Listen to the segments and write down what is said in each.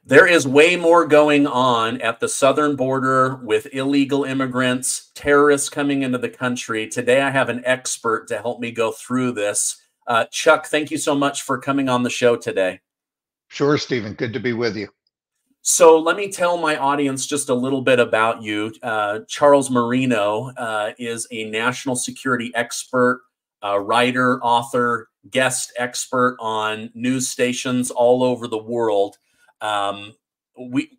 There is way more going on at the southern border with illegal immigrants, terrorists coming into the country. Today, I have an expert to help me go through this. Chuck, thank you so much for coming on the show today. Sure, Stephen. Good to be with you. So, let me tell my audience just a little bit about you. Charles Marino is a national security expert, writer, author, guest expert on news stations all over the world. Um, we,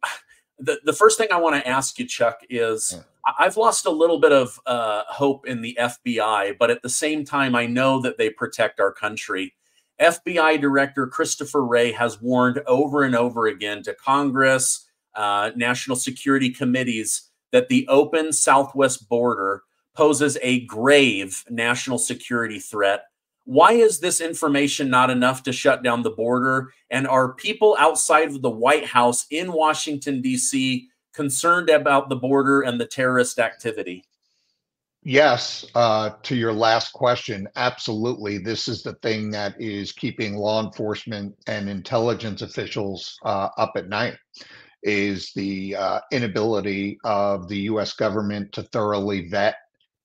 the first thing I want to ask you, Chuck, is Yeah. I've lost a little bit of hope in the FBI, but at the same time, I know that they protect our country. FBI Director Christopher Wray has warned over and over again to Congress, national security committees, that the open southwest border poses a grave national security threat. Why is this information not enough to shut down the border? And are people outside of the White House in Washington, D.C., concerned about the border and the terrorist activity? Yes, to your last question, absolutely. This is the thing that is keeping law enforcement and intelligence officials up at night, is the inability of the U.S. government to thoroughly vet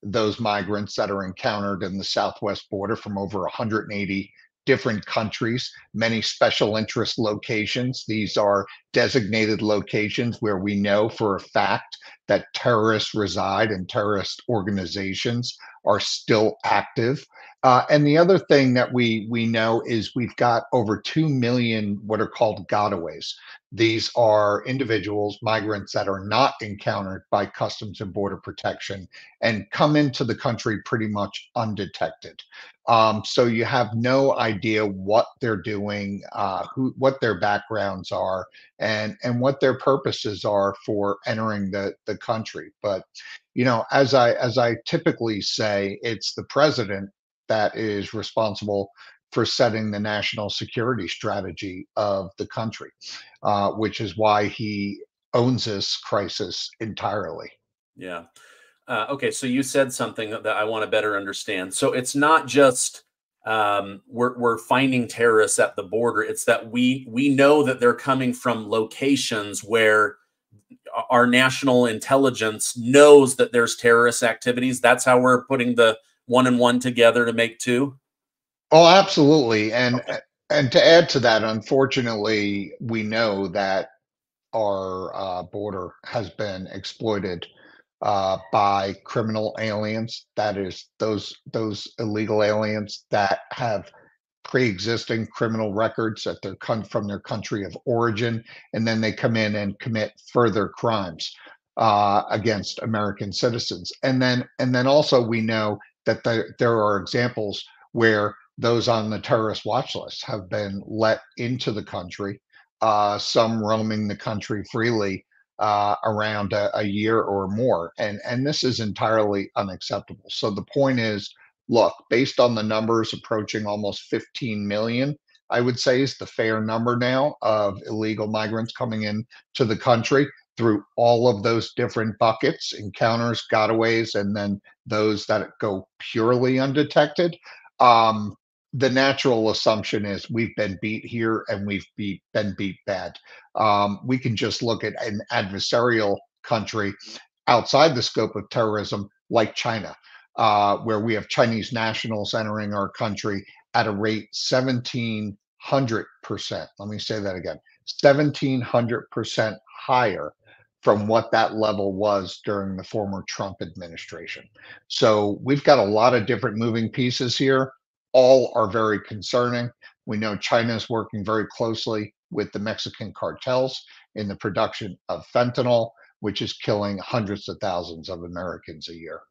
those migrants that are encountered in the southwest border from over 180 different countries, many special interest locations. These are designated locations where we know for a fact that terrorists reside and terrorist organizations are still active. And the other thing that we know is we've got over 2 million what are called gotaways. These are individuals, migrants that are not encountered by Customs and Border Protection and come into the country pretty much undetected. So you have no idea what they're doing, what their backgrounds are, and what their purposes are for entering the country. But as I typically say, it's the president that is responsible for setting the national security strategy of the country, which is why he owns this crisis entirely. Yeah. Okay, so you said something that I want to better understand. So it's not just we're finding terrorists at the border. It's that we know that they're coming from locations where our national intelligence knows that there's terrorist activities. That's how we're putting the one and one together to make two. Oh, absolutely. And Okay. and to add to that, unfortunately, we know that our border has been exploited by criminal aliens. That is, those illegal aliens that have pre-existing criminal records at from their country of origin, and then they come in and commit further crimes against American citizens. And then also we know that there are examples where those on the terrorist watch list have been let into the country, some roaming the country freely around a year or more. And this is entirely unacceptable. So the point is, look, based on the numbers approaching almost 15 million, I would say is the fair number now of illegal migrants coming in to the country through all of those different buckets, encounters, gotaways, and then those that go purely undetected. Um, the natural assumption is we've been beat here and been beat bad. We can just look at an adversarial country outside the scope of terrorism like China, where we have Chinese nationals entering our country at a rate 1,700%. Let me say that again, 1,700% higher from what that level was during the former Trump administration. So we've got a lot of different moving pieces here. All are very concerning. We know China is working very closely with the Mexican cartels in the production of fentanyl, which is killing hundreds of thousands of Americans a year.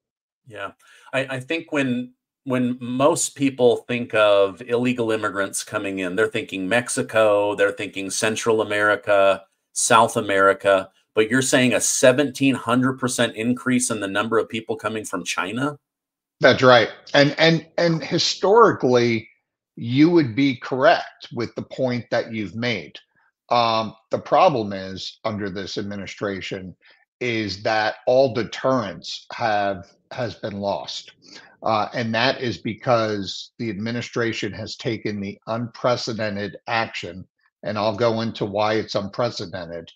Yeah. I think when most people think of illegal immigrants coming in, they're thinking Mexico, they're thinking Central America, South America, but you're saying a 1,700% increase in the number of people coming from China? That's right. And historically, you would be correct with the point that you've made. The problem is under this administration is that all deterrence has been lost. And that is because the administration has taken the unprecedented action and I'll go into why it's unprecedented,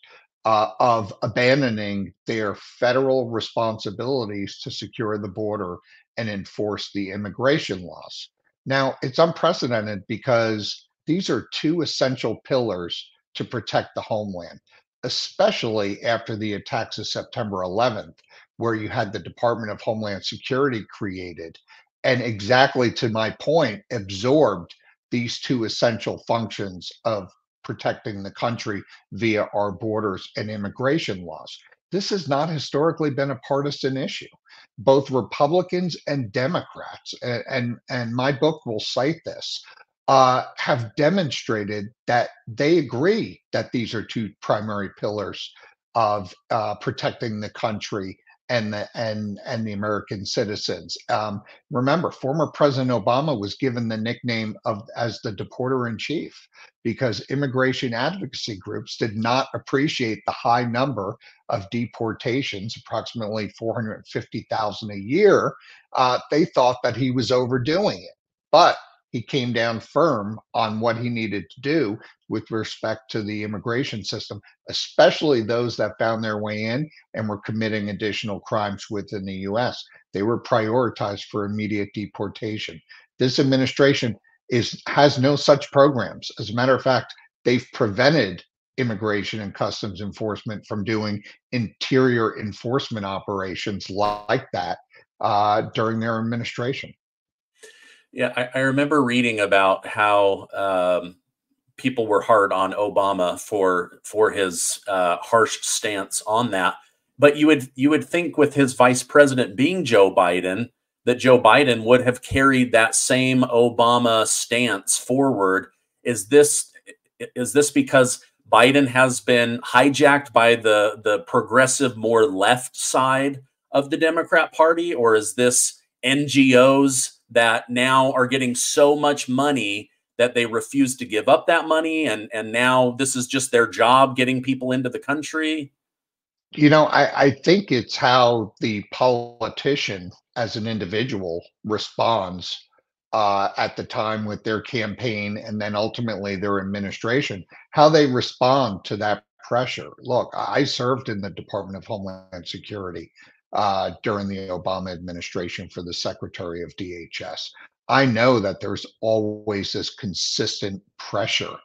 of abandoning their federal responsibilities to secure the border and enforce the immigration laws. Now, it's unprecedented because these are two essential pillars to protect the homeland, especially after the attacks of September 11th, where you had the Department of Homeland Security created. And exactly to my point, absorbed these two essential functions of protecting the country via our borders and immigration laws. This has not historically been a partisan issue. Both Republicans and Democrats, and my book will cite this, have demonstrated that they agree that these are two primary pillars of protecting the country and the American citizens. Remember, former President Obama was given the nickname of as the deporter in chief because immigration advocacy groups did not appreciate the high number of deportations, approximately 450,000 a year. They thought that he was overdoing it, but he came down firm on what he needed to do with respect to the immigration system, especially those that found their way in and were committing additional crimes within the US. They were prioritized for immediate deportation. This administration has no such programs. As a matter of fact, they've prevented immigration and customs enforcement from doing interior enforcement operations like that during their administration. Yeah, I remember reading about how people were hard on Obama for his harsh stance on that. But you would think with his vice president being Joe Biden that Joe Biden would have carried that same Obama stance forward. Is this is this because Biden has been hijacked by the progressive, more left side of the Democrat Party, or is this NGOs that now are getting so much money that they refuse to give up that money, and now this is just their job getting people into the country? I think it's how the politician as an individual responds at the time with their campaign and then ultimately their administration, how they respond to that pressure. Look, I served in the Department of Homeland Security during the Obama administration for the Secretary of DHS. I know that there's always this consistent pressure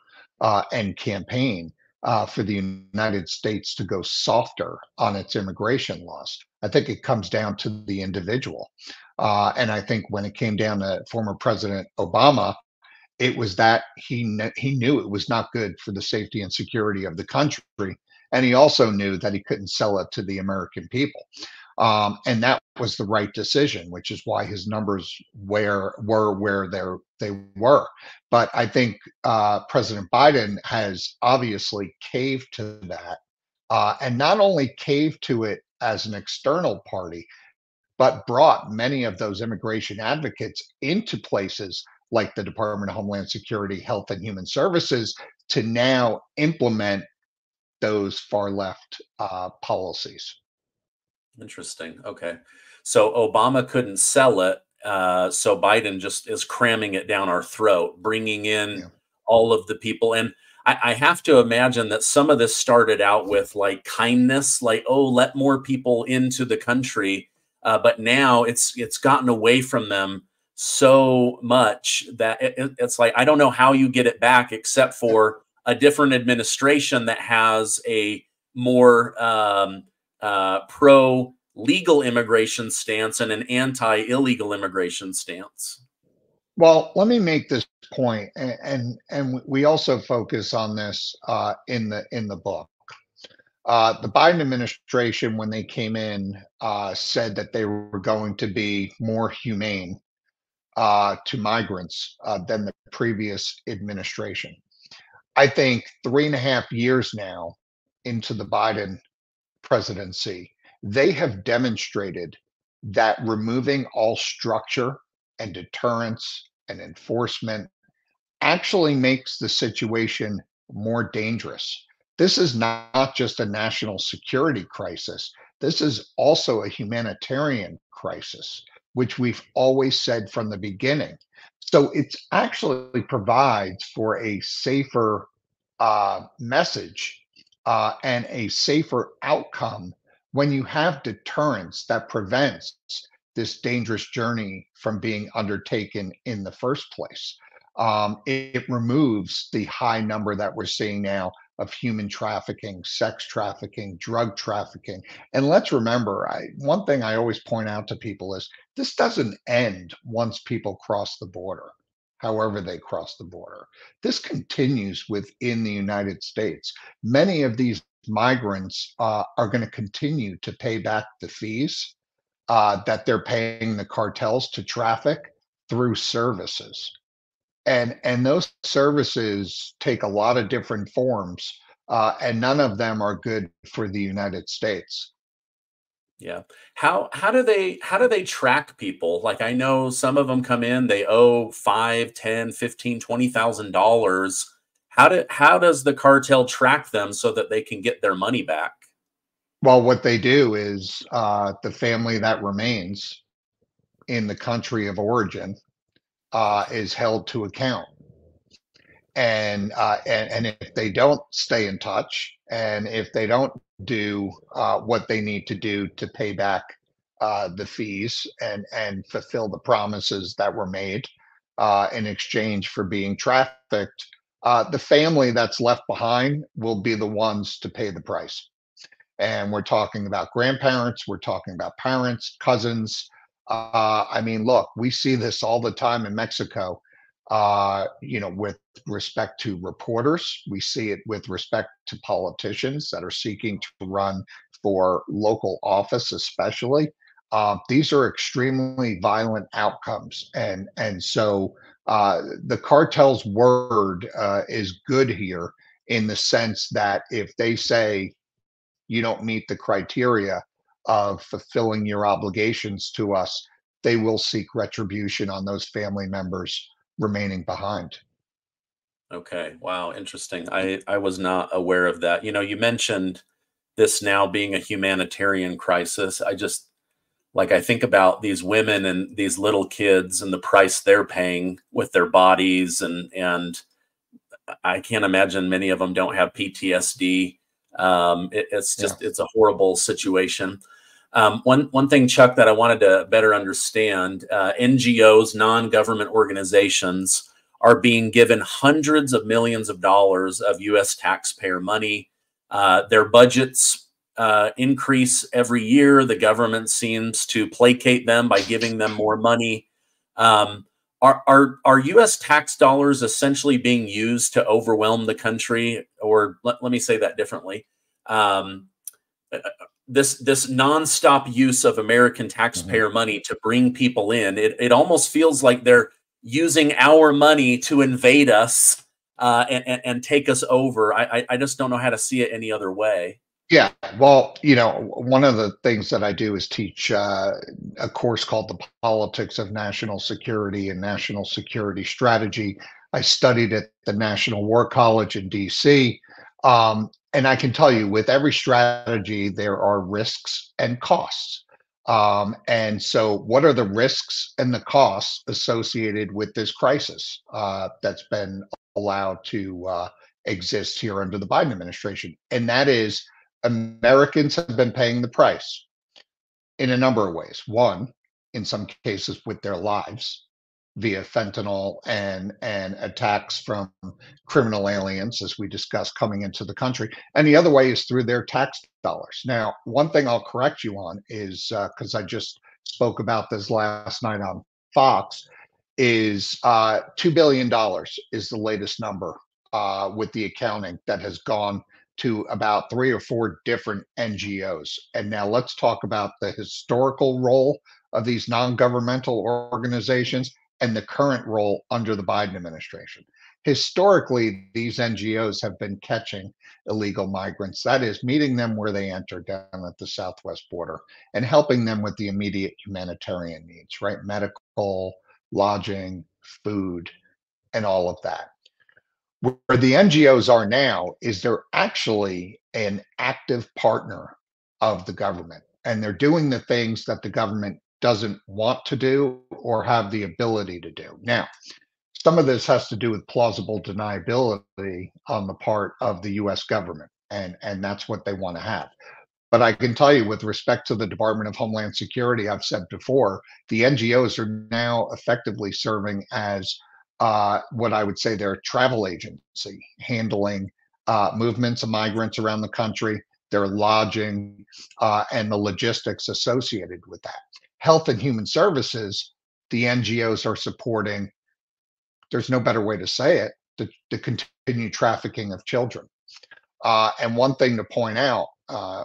and campaign for the United States to go softer on its immigration laws. I think it comes down to the individual. And I think when it came down to former President Obama, it was that he knew it was not good for the safety and security of the country. And he also knew that he couldn't sell it to the American people. And that was the right decision, which is why his numbers were where they were. But I think President Biden has obviously caved to that, and not only caved to it as an external party, but brought many of those immigration advocates into places like the Department of Homeland Security, Health and Human Services to now implement those far left policies. Interesting. Okay. So Obama couldn't sell it. So Biden just is cramming it down our throat, bringing in Yeah. all of the people. And I have to imagine that some of this started out with like kindness, like, oh, let more people into the country. But now it's gotten away from them so much that it's like, I don't know how you get it back except for a different administration that has a more pro legal immigration stance and an anti illegal immigration stance. Well, let me make this point, and we also focus on this in the book. The Biden administration, when they came in, said that they were going to be more humane to migrants than the previous administration. I think 3.5 years now into the Biden presidency, they have demonstrated that removing all structure and deterrence and enforcement actually makes the situation more dangerous. This is not just a national security crisis. This is also a humanitarian crisis, which we've always said from the beginning. So it actually provides for a safer message and a safer outcome when you have deterrence that prevents this dangerous journey from being undertaken in the first place. It removes the high number that we're seeing now of human trafficking, sex trafficking, drug trafficking. And let's remember, one thing I always point out to people is this doesn't end once people cross the border, however they cross the border. This continues within the United States. Many of these migrants are going to continue to pay back the fees that they're paying the cartels to traffic through services. And those services take a lot of different forms, and none of them are good for the United States. Yeah. How do they track people? Like I know some of them come in, they owe 5, 10, 15, $20,000. How does the cartel track them so that they can get their money back? Well, what they do is the family that remains in the country of origin is held to account. And if they don't stay in touch, and if they don't do what they need to do to pay back the fees and fulfill the promises that were made in exchange for being trafficked, the family that's left behind will be the ones to pay the price. And we're talking about grandparents, we're talking about parents, cousins. I mean, look, we see this all the time in Mexico. With respect to reporters, we see it with respect to politicians that are seeking to run for local office, especially. These are extremely violent outcomes, and so the cartel's word is good here in the sense that if they say you don't meet the criteria of fulfilling your obligations to us, they will seek retribution on those family members remaining behind. Okay. Wow, interesting. I was not aware of that. You mentioned this now being a humanitarian crisis. I think about these women and these little kids and the price they're paying with their bodies, and I can't imagine many of them don't have PTSD. It's Yeah. just it's a horrible situation. One thing, Chuck, that I wanted to better understand: NGOs, non-government organizations, are being given hundreds of millions of dollars of U.S. taxpayer money. Their budgets increase every year. The government seems to placate them by giving them more money. Um, are U.S. tax dollars essentially being used to overwhelm the country? Or let me say that differently. Um, this nonstop use of American Mhm. taxpayer money to bring people in, it almost feels like they're using our money to invade us and take us over. I just don't know how to see it any other way. Yeah, well, one of the things that I do is teach a course called The Politics of National Security and National Security Strategy. I studied at the National War College in DC. And I can tell you, with every strategy, there are risks and costs. And so, what are the risks and the costs associated with this crisis that's been allowed to exist here under the Biden administration? And that is, Americans have been paying the price in a number of ways. One, in some cases with their lives via fentanyl and attacks from criminal aliens, as we discussed, coming into the country. And the other way is through their tax dollars. Now, one thing I'll correct you on is because I just spoke about this last night on Fox, is $2 billion is the latest number with the accounting that has gone to about 3 or 4 different NGOs. And now let's talk about the historical role of these non-governmental organizations and the current role under the Biden administration. Historically, these NGOs have been catching illegal migrants, that is, meeting them where they enter down at the southwest border and helping them with the immediate humanitarian needs, right? Medical, lodging, food, and all of that. Where the NGOs are now is they're actually an active partner of the government, and they're doing the things that the government doesn't want to do or have the ability to do. Now, some of this has to do with plausible deniability on the part of the US government, and that's what they want to have. But I can tell you, with respect to the Department of Homeland Security, I've said before, the NGOs are now effectively serving as what I would say they're a travel agency, handling movements of migrants around the country, their lodging, and the logistics associated with that. Health and Human Services, the NGOs are supporting, there's no better way to say it, the continued trafficking of children. And one thing to point out,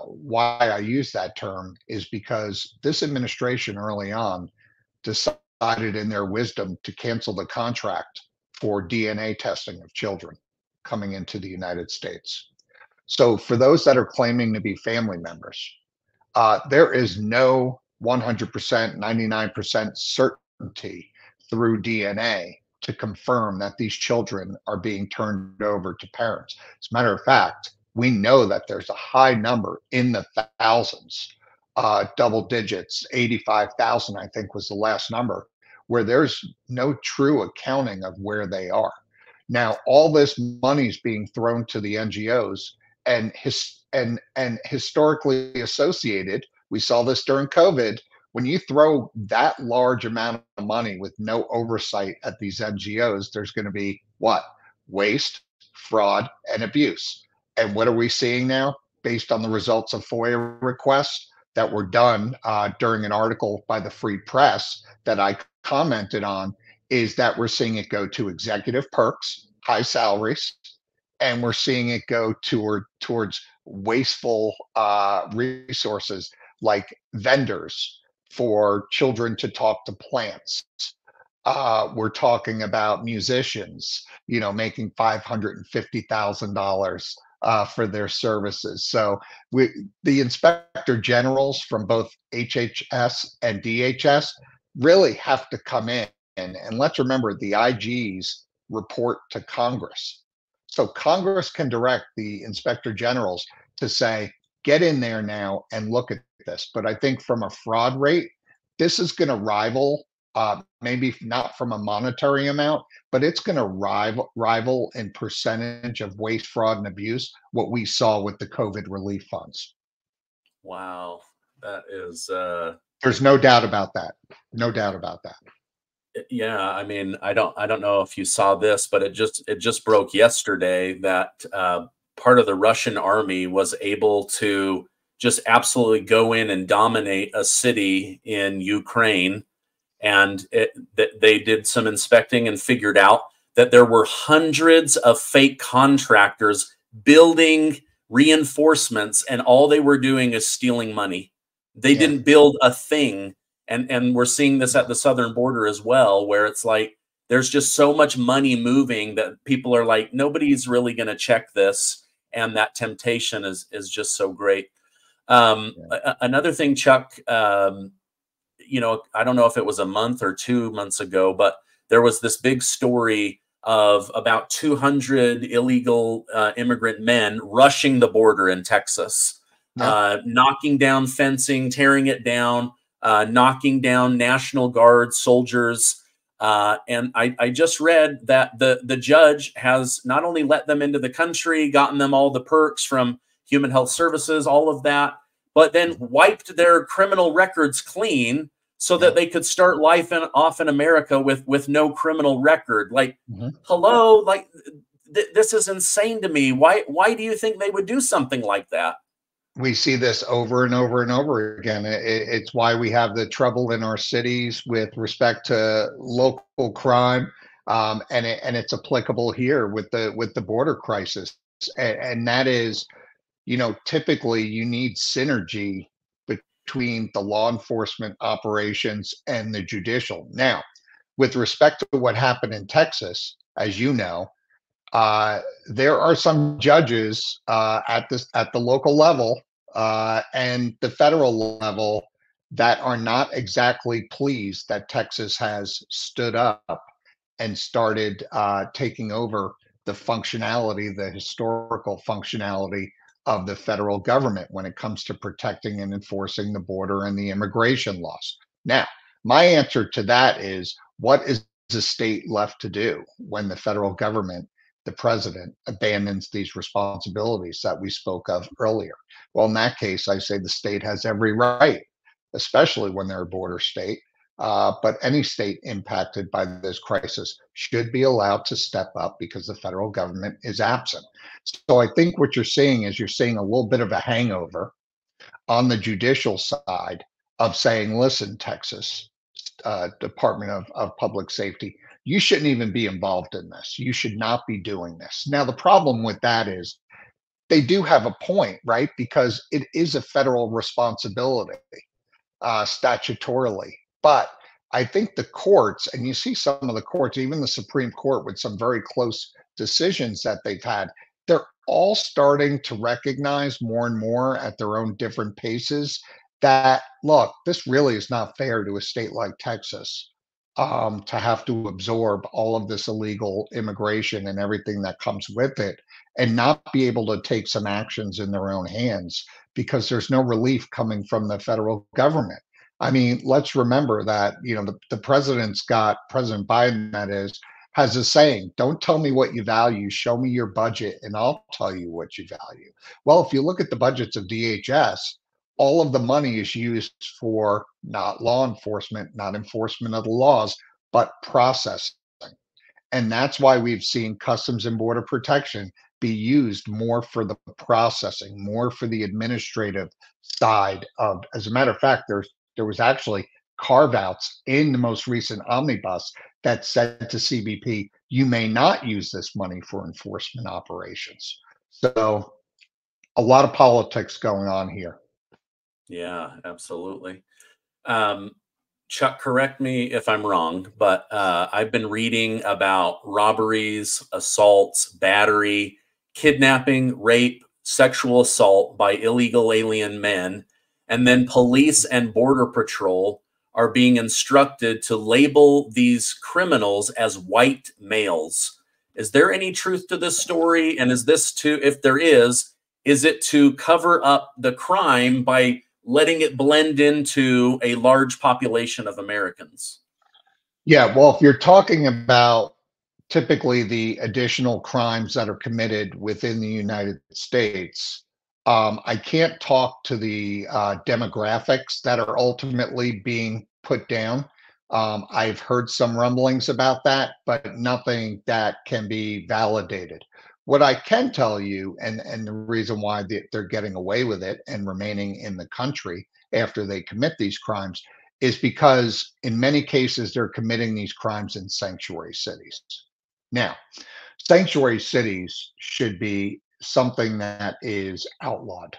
why I use that term is because this administration early on decided in their wisdom to cancel the contract for DNA testing of children coming into the United States. So for those that are claiming to be family members, there is no 100%, 99% certainty through DNA to confirm that these children are being turned over to parents. As a matter of fact, we know that there's a high number in the thousands, double digits, 85,000, I think was the last number, where there's no true accounting of where they are. Now, all this money is being thrown to the NGOs, and historically associated. We saw this during COVID. When you throw that large amount of money with no oversight at these NGOs, there's going to be what? Waste, fraud, and abuse. And what are we seeing now? Based on the results of FOIA requests that were done during an article by the Free Press that I commented on, is that we're seeing it go to executive perks, high salaries, and we're seeing it go towards wasteful resources like vendors for children to talk to plants. We're talking about musicians, making $550,000 for their services. So the inspector generals from both HHS and DHS really have to come in. And let's remember, the IGs report to Congress. So Congress can direct the inspector generals to say, get in there now and look at this. But I think from a fraud rate, this is going to rival, maybe not from a monetary amount, but it's going to rival in percentage of waste, fraud, and abuse what we saw with the COVID relief funds. Wow, that is. There's no doubt about that. No doubt about that. Yeah, I mean, I don't know if you saw this, but it just broke yesterday that part of the Russian army was able to just absolutely go in and dominate a city in Ukraine, and they did some inspecting and figured out that there were hundreds of fake contractors building reinforcements, and all they were doing is stealing money. They didn't build a thing. And we're seeing this at the southern border as well, where it's like there's just so much money moving that people are like, nobody's really going to check this, and that temptation is just so great. Another thing, Chuck, I don't know if it was a month or 2 months ago, but there was this big story of about 200 illegal immigrant men rushing the border in Texas, knocking down fencing, tearing it down. Knocking down National Guard soldiers. And I just read that the judge has not only let them into the country, gotten them all the perks from Human Health Services, all of that, but then wiped their criminal records clean so that they could start life off in America with no criminal record. Like, hello, like this is insane to me. Why do you think they would do something like that? We see this over and over and over again. It's why we have the trouble in our cities with respect to local crime, and it's applicable here with the border crisis. And that is, typically you need synergy between the law enforcement operations and the judicial. Now, with respect to what happened in Texas, as you know, there are some judges at the local level and the federal level that are not exactly pleased that Texas has stood up and started taking over the functionality, the historical functionality of the federal government when it comes to protecting and enforcing the border and the immigration laws. Now, my answer to that is, what is a state left to do when the federal government, the president, abandons these responsibilities that we spoke of earlier? Well, in that case, I say the state has every right, especially when they're a border state. But any state impacted by this crisis should be allowed to step up because the federal government is absent. So I think what you're seeing is you're seeing a little bit of a hangover on the judicial side of saying, listen, Texas Department of Public Safety, you shouldn't even be involved in this. You should not be doing this. Now, the problem with that is they do have a point, right? Because it is a federal responsibility statutorily. But I think the courts, and you see some of the courts, even the Supreme Court, with some very close decisions that they've had, they're all starting to recognize more and more at their own different paces that, look, this really is not fair to a state like Texas to have to absorb all of this illegal immigration and everything that comes with it and not be able to take some actions in their own hands because there's no relief coming from the federal government. I mean, let's remember that, the president's got, President Biden, that is, has a saying, don't tell me what you value, show me your budget and I'll tell you what you value. Well, if you look at the budgets of DHS, all of the money is used for not law enforcement, not enforcement of the laws, but processing. And that's why we've seen Customs and Border Protection be used more for the processing, more for the administrative side of, as a matter of fact, there was actually carve outs in the most recent omnibus that said to CBP, you may not use this money for enforcement operations. So a lot of politics going on here. Yeah, absolutely. Chuck, correct me if I'm wrong, but I've been reading about robberies, assaults, battery, kidnapping, rape, sexual assault by illegal alien men, and then police and border patrol are being instructed to label these criminals as white males. Is there any truth to this story? And is this to, if there is it to cover up the crime by letting it blend into a large population of Americans? Yeah, well, if you're talking about typically the additional crimes that are committed within the United States, I can't talk to the demographics that are ultimately being put down. I've heard some rumblings about that, but nothing that can be validated. What I can tell you, and the reason why they're getting away with it and remaining in the country after they commit these crimes, is because in many cases they're committing these crimes in sanctuary cities. Now, sanctuary cities should be something that is outlawed.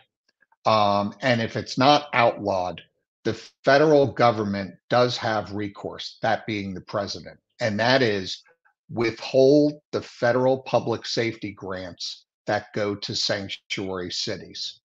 And if it's not outlawed, the federal government does have recourse, that being the president, and that is withhold the federal public safety grants that go to sanctuary cities.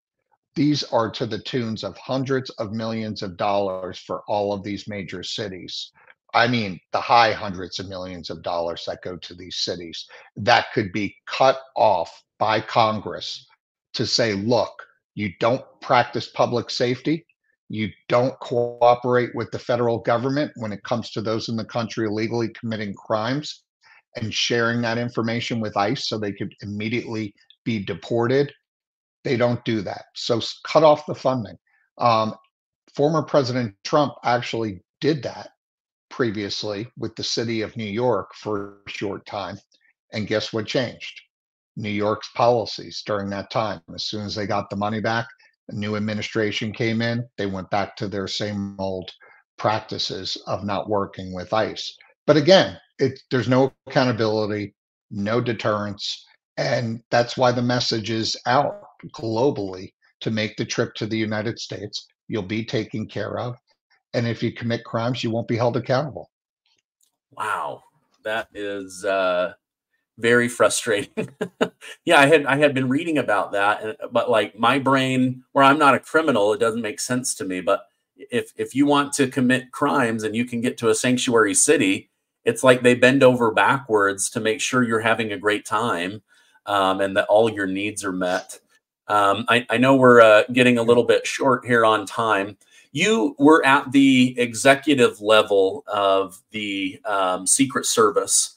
These are to the tunes of hundreds of millions of dollars for all of these major cities. I mean, the high hundreds of millions of dollars that go to these cities that could be cut off by Congress to say, look, you don't practice public safety. You don't cooperate with the federal government when it comes to those in the country illegally committing crimes and sharing that information with ICE so they could immediately be deported. They don't do that. So cut off the funding. Former President Trump actually did that previously with the city of New York for a short time. And guess what changed? New York's policies during that time. As soon as they got the money back, a new administration came in, they went back to their same old practices of not working with ICE. But again, there's no accountability, no deterrence. And that's why the message is out globally to make the trip to the United States. You'll be taken care of. And if you commit crimes, you won't be held accountable. Wow. That is very frustrating. Yeah, I had been reading about that, but like my brain, where I'm not a criminal, it doesn't make sense to me. But if you want to commit crimes and you can get to a sanctuary city, it's like they bend over backwards to make sure you're having a great time and that all your needs are met. I know we're getting a little bit short here on time. You were at the executive level of the Secret Service.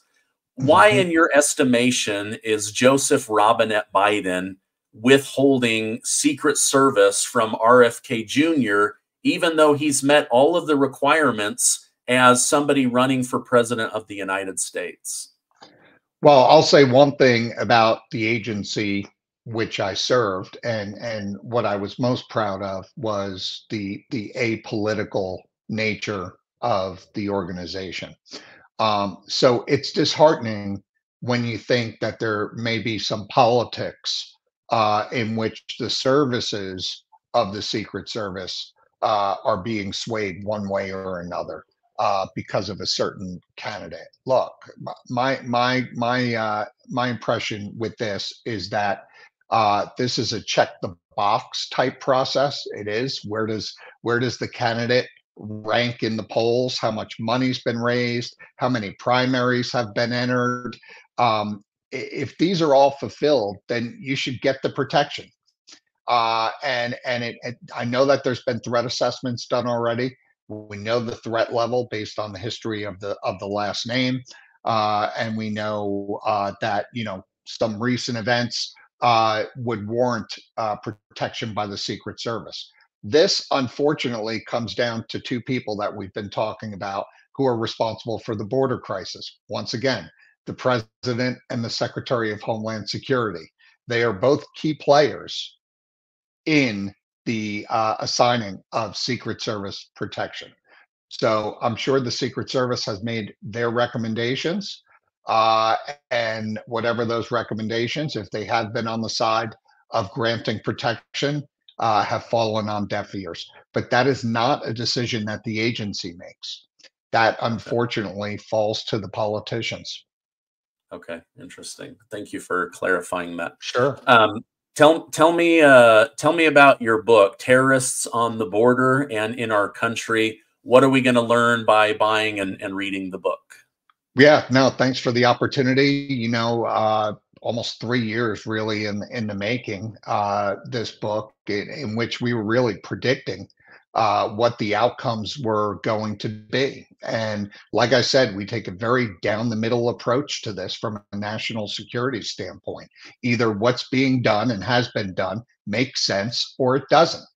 Why, Mhm. in your estimation, is Joseph Robinette Biden withholding Secret Service from RFK Jr., even though he's met all of the requirements as somebody running for president of the United States? Well, I'll say one thing about the agency which I served, and what I was most proud of was the apolitical nature of the organization. So it's disheartening when you think that there may be some politics in which the services of the Secret Service are being swayed one way or another because of a certain candidate. Look, my impression with this is that this is a check the box type process. It is. Where does the candidate rank in the polls? How much money's been raised? How many primaries have been entered? If these are all fulfilled, then you should get the protection. I know that there's been threat assessments done already. We know the threat level based on the history of the last name, and we know that some recent events would warrant protection by the Secret Service. This, unfortunately, comes down to two people that we've been talking about who are responsible for the border crisis. Once again, the president and the Secretary of Homeland Security. They are both key players in the assigning of Secret Service protection. So I'm sure the Secret Service has made their recommendations, uh, and whatever those recommendations, if they have been on the side of granting protection, have fallen on deaf ears. But that is not a decision that the agency makes. That Okay. unfortunately falls to the politicians. Okay. Interesting. Thank you for clarifying that. Sure. Um, tell me about your book, Terrorists on the Border and in Our Country. What are we going to learn by buying and reading the book? Yeah, no, thanks for the opportunity. Almost 3 years really in the making, this book in which we were really predicting what the outcomes were going to be. And like I said, we take a very down the middle approach to this from a national security standpoint. Either what's being done and has been done makes sense or it doesn't.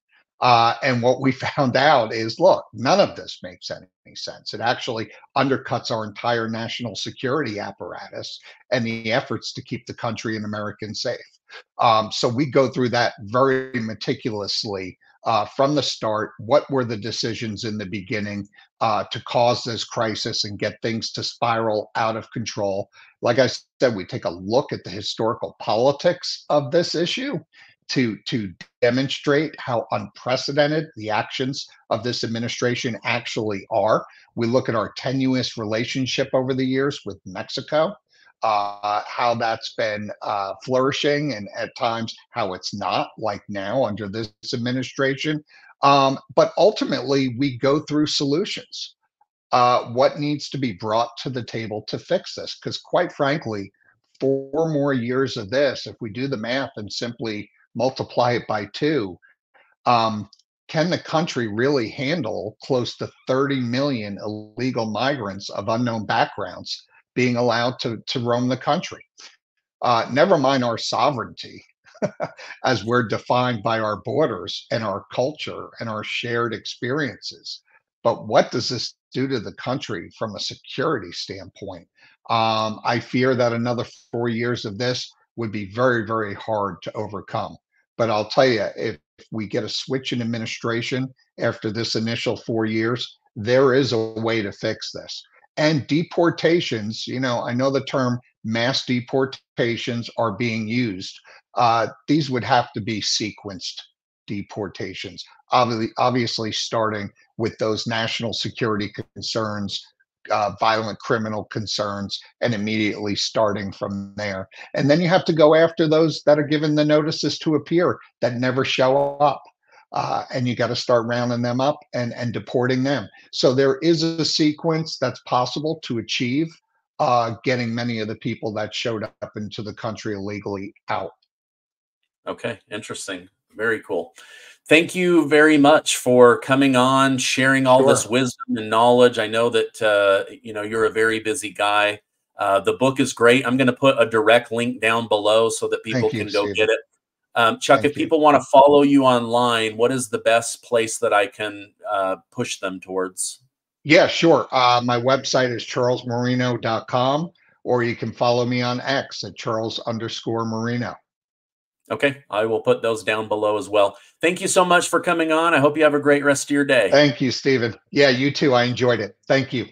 And what we found out is, look, none of this makes any sense. It actually undercuts our entire national security apparatus and the efforts to keep the country and Americans safe. So we go through that very meticulously from the start. What were the decisions in the beginning to cause this crisis and get things to spiral out of control? Like I said, we take a look at the historical politics of this issue to demonstrate how unprecedented the actions of this administration actually are. We look at our tenuous relationship over the years with Mexico, how that's been flourishing, and at times how it's not, like now under this administration. But ultimately, we go through solutions. What needs to be brought to the table to fix this? Because, quite frankly, 4 more years of this, if we do the math and simply multiply it by two, um, can the country really handle close to 30 million illegal migrants of unknown backgrounds being allowed to roam the country? Never mind our sovereignty, as we're defined by our borders and our culture and our shared experiences. But what does this do to the country from a security standpoint? I fear that another 4 years of this would be very, very hard to overcome. But I'll tell you, if we get a switch in administration after this initial 4 years, there is a way to fix this. And deportations, I know the term mass deportations are being used. These would have to be sequenced deportations, obviously starting with those national security concerns, violent criminal concerns, and immediately starting from there. And then you have to go after those that are given the notices to appear that never show up. And you got to start rounding them up and deporting them. So there is a sequence that's possible to achieve getting many of the people that showed up into the country illegally out. Okay, interesting. Very cool. Thank you very much for coming on, sharing all this Sure. wisdom and knowledge. I know that you're a very busy guy. The book is great. I'm going to put a direct link down below so that people Thank you, can go get Stephen. it. Chuck, if Thank you. people want to follow you online, what is the best place that I can push them towards? Yeah, sure. My website is charlesmarino.com, or you can follow me on X at Charles_Marino. Okay, I will put those down below as well. Thank you so much for coming on. I hope you have a great rest of your day. Thank you, Stephen. Yeah, you too. I enjoyed it. Thank you.